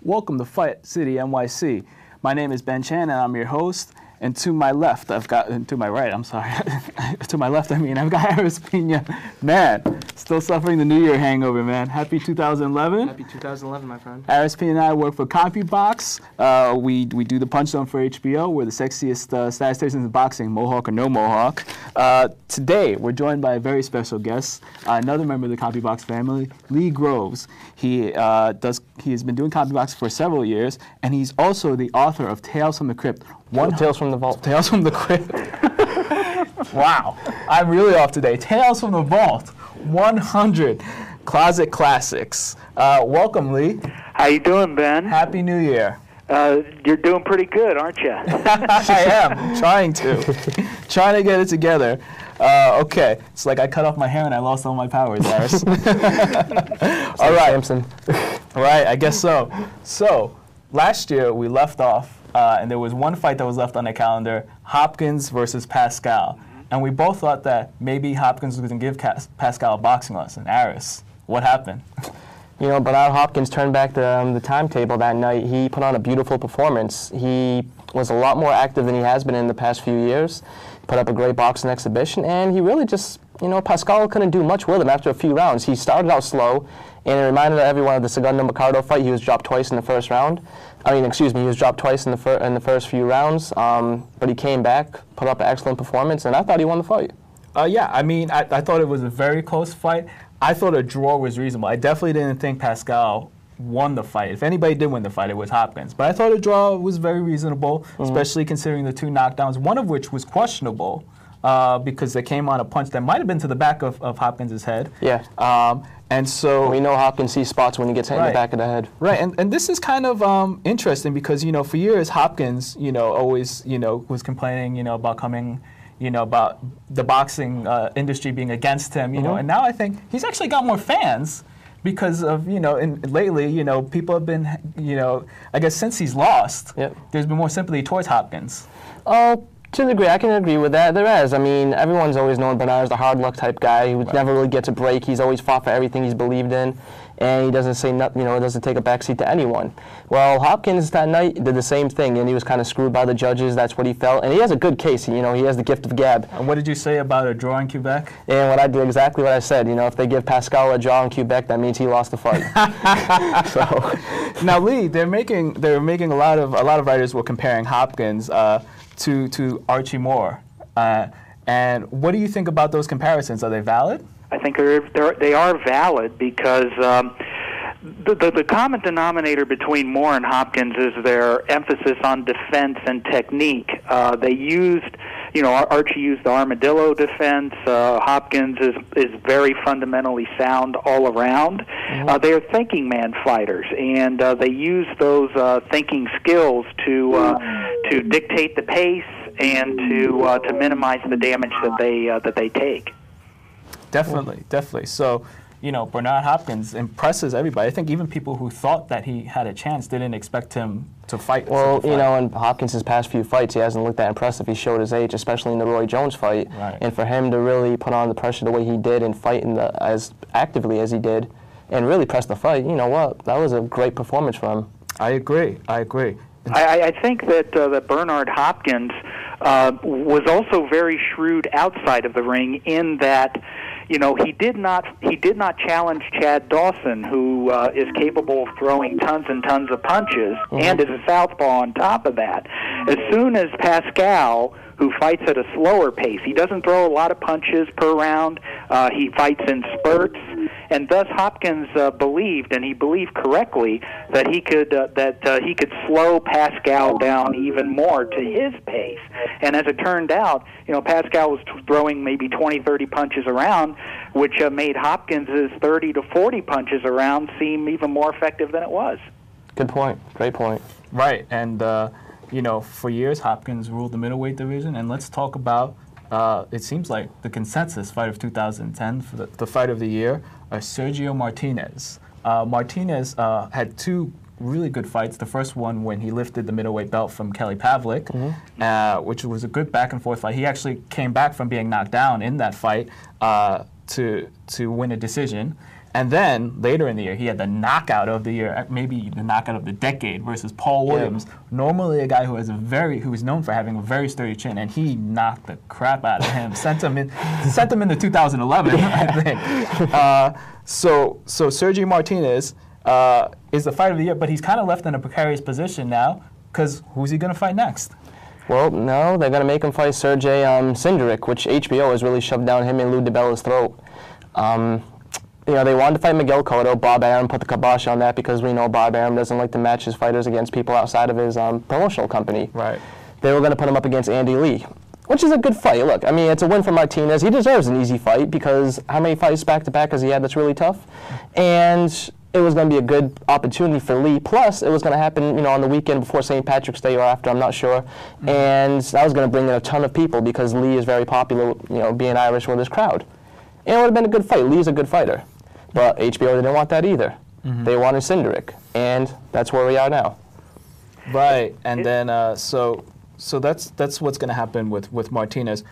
Welcome to Fight City NYC. My name is Ben Chan and I'm your host. And to my left, to my right, I'm sorry. To my left, I've got Aris Pena. Man, still suffering the New Year hangover, man. Happy 2011. Happy 2011, my friend. Aris Pena and I work for CompuBox. We do the Punch Zone for HBO. We're the sexiest statisticians in boxing, Mohawk or no Mohawk. Today, we're joined by a very special guest, another member of the CompuBox family, Lee Groves. He has been doing CompuBox for several years, and he's also the author of Tales from the Crypt. Tales from the Vault. Tales from the Crypt. Wow, I'm really off today. Tales from the Vault, 100 Closet Classics. Welcome, Lee. How you doing, Ben? Happy New Year. You're doing pretty good, aren't you? I am, trying to get it together. Okay, it's like I cut off my hair and I lost all my powers, Aris. All right, Samson. Right, I guess so. So, last year we left off, and there was one fight that was left on the calendar, Hopkins versus Pascal. And we both thought that maybe Hopkins was going to give Pascal a boxing lesson. Aris, what happened? You know, Bernard Hopkins turned back the timetable that night. He put on a beautiful performance. He was a lot more active than he has been in the past few years. Put up a great boxing exhibition, and he really just, Pascal couldn't do much with him after a few rounds. He started out slow, and it reminded everyone of the Segundo Mercado fight. He was dropped twice in the first round. He was dropped twice in the first few rounds, but he came back, put up an excellent performance, and I thought he won the fight. Yeah, I thought it was a very close fight. I thought a draw was reasonable. I definitely didn't think Pascal won the fight. If anybody did win the fight, it was Hopkins. But I thought a draw was very reasonable, especially considering the two knockdowns, one of which was questionable because they came on a punch that might have been to the back of Hopkins' head. Yeah. And so we know Hopkins sees spots when he gets hit in the back of the head. Right, and this is kind of interesting because, for years Hopkins, always, was complaining, about coming, about the boxing industry being against him, and now I think he's actually got more fans because of, lately, people have been, I guess since he's lost, there's been more sympathy towards Hopkins. Oh, to a degree, I can agree with that. There is. Everyone's always known Bernard as the hard luck type guy who never really gets a break. He's always fought for everything he's believed in, and he doesn't say nothing. Doesn't take a backseat to anyone. Well, Hopkins that night did the same thing, and he was kind of screwed by the judges. That's what he felt, and he has a good case. He has the gift of gab. And what did you say about a draw in Quebec? And what I did exactly what I said. If they give Pascal a draw in Quebec, that means he lost the fight. So now, Lee, they're making a lot of writers were comparing Hopkins to Archie Moore. And what do you think about those comparisons? Are they valid? I think they are valid because the common denominator between Moore and Hopkins is their emphasis on defense and technique. They used, Archie used the armadillo defense. Hopkins is very fundamentally sound all around. They are thinking man fighters, and they use those thinking skills to dictate the pace and to minimize the damage that they take. Definitely. So, Bernard Hopkins impresses everybody. I think even people who thought that he had a chance didn't expect him to fight. Well, in Hopkins' past few fights, he hasn't looked that impressive. He showed his age, especially in the Roy Jones fight. Right. And for him to really put on the pressure the way he did and fight as actively as he did and really press the fight, that was a great performance for him. I agree. I think that Bernard Hopkins was also very shrewd outside of the ring in that, he did not challenge Chad Dawson, who is capable of throwing tons and tons of punches and is a southpaw on top of that. As soon as Pascal, who fights at a slower pace, he doesn't throw a lot of punches per round. He fights in spurts, and thus Hopkins believed, and he believed correctly, that he could slow Pascal down even more to his pace. And as it turned out, Pascal was throwing maybe 20, 30 punches around, which made Hopkins' 30 to 40 punches around seem even more effective than it was. Good point. Great point. Right, and for years Hopkins ruled the middleweight division, and let's talk about it seems like the consensus fight of 2010 for the fight of the year, Sergio Martinez. Martinez had two really good fights. The first one when he lifted the middleweight belt from Kelly Pavlik, which was a good back and forth fight. He actually came back from being knocked down in that fight to win a decision. And then later in the year, he had the knockout of the year, maybe the knockout of the decade versus Paul Williams. Normally a guy who is known for having a very sturdy chin, and he knocked the crap out of him. sent him into 2011, I think. So Sergio Martinez is the fight of the year, but he's kind of left in a precarious position now, because who's he going to fight next? Well, no, they're going to make him fight Sergey Sindrick, which HBO has really shoved down him and Lou DiBella's throat. You know, they wanted to fight Miguel Cotto. Bob Arum put the kibosh on that because we know Bob Arum doesn't like to match his fighters against people outside of his promotional company. Right. They were going to put him up against Andy Lee, which is a good fight. Look, I mean, it's a win for Martinez. He deserves an easy fight because how many fights back-to-back has he had that's really tough? And it was going to be a good opportunity for Lee. Plus, it was going to happen, you know, on the weekend before St. Patrick's Day or after, I'm not sure. And that was going to bring in a ton of people because Lee is very popular, you know, being Irish with his crowd. And it would have been a good fight. Lee's a good fighter. But HBO didn't want that either. They wanted Sindrick, and that's where we are now. Right, and then so that's what's going to happen with Martinez.